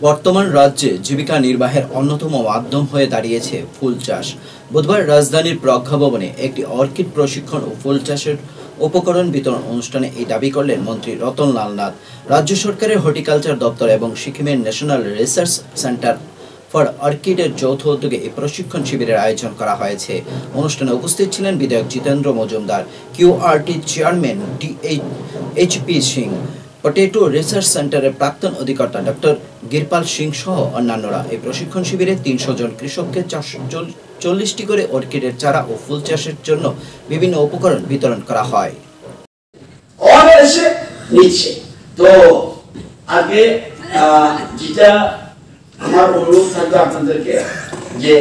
বর্তমান রাজ্যে জীবিকা নির্বাহের অন্যতম মাধ্যম হয়ে দাঁড়িয়েছে ফুল চাষ। বুধবার রাজধানীর প্রজ্ঞা ভবনে একটি অর্কিড প্রশিক্ষণ ও ফুল চাষের উপকরণ বিতরণ অনুষ্ঠানে এই দাবি করলেন মন্ত্রী রতনলাল নাথ। রাজ্য সরকারের হর্টিকালচার দপ্তর এবং সিকিমের ন্যাশনাল রিসার্চ সেন্টার ফর অর্কিডের যৌথ উদ্যোগে এই প্রশিক্ষণ শিবিরের আয়োজন করা হয়েছে। অনুষ্ঠানে উপস্থিত ছিলেন বিধায়ক Jitendra Majumdar, QRT chairman HP Singh, potato research সেন্টারের প্রাক্তন অধিকর্তা ডক্টর গিরপাল সিং সহ অন্যান্যরা। এই প্রশিক্ষণ শিবিরে ৩০০ জন কৃষককে ৪০টি করে অর্কিডের চারা ও ফুল চাষের জন্য বিভিন্ন উপকরণ বিতরণ করা হয়। তো আগে যেটা আমার অনুরোধ থাকবে আপনাদেরকে যে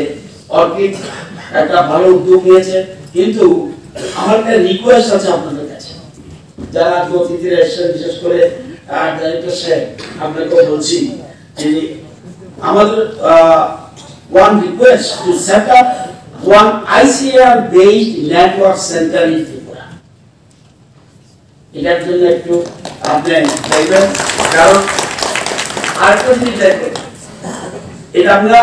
অর্কিড একটা ভালো উদ্যোগ নিয়েছে, কিন্তু আমার একটা রিকোয়েস্ট আছে আপনাদের কাছে, যারা অতিথিরা এসেছেন, বিশেষ করে ডাইরেক্টর সাহেব, আপনাকে বলছি যে আমাদের one request to set up one ICAR based network center in Tripura. এটার জন্য একটু আপনি দেখবেন, কারণ আরেকটা জিনিস দেখবেন, এটা আমরা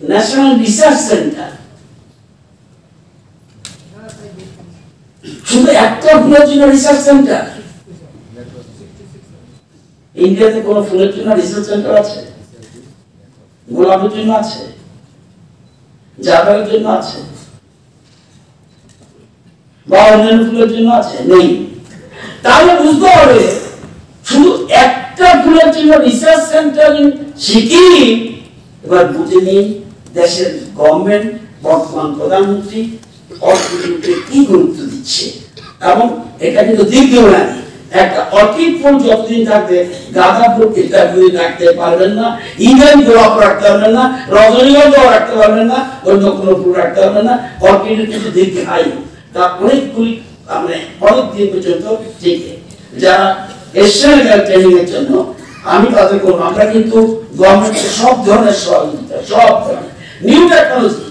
ন্যাশনাল রিসার্চ সেন্টার, শুধু একটা ফুলের জন্য রিসার্চ সেন্টার। ইন্ডিয়াতে কোন ফুলের জন্য রিসার্চ সেন্টার আছে? গোলাপের জন্য আছে, জাফরের জন্য আছে, বা অন্যান্য ফুলের জন্য আছে? নেই। তাহলে বুঝতে হবে শুধু একটা ফুলের জন্য রিসার্চ সেন্টার সিকিম। এবার বুঝে নিন দেশের গভর্নমেন্ট, বর্তমান প্রধানমন্ত্রী অর্কিডকে কি গুরুত্ব দিচ্ছে, এবং এটা কিন্তু দীর্ঘমেয়াদী। একটা অর্কিড ফুল যতদিন থাকবে, গাঁদা ফুল ইত্যাদি রাখতে পারবেন না, ইভেন গোলাপ রাখতে পারবেন না, রজনীগন্ধা রাখতে পারবেন না, অন্য কোনো ফুল রাখতে পারবেন না। অর্কিডের কিন্তু দীর্ঘায়ু, তা অনেকগুলি অনেক দিন পর্যন্ত টিকে। যারা এসছেন ট্রেনিং এর জন্য, আমি তাদের করবো, আমরা কিন্তু গভর্নমেন্টের সব ধরনের সহযোগিতা, সব ধরনের নিউ টেকনোলজি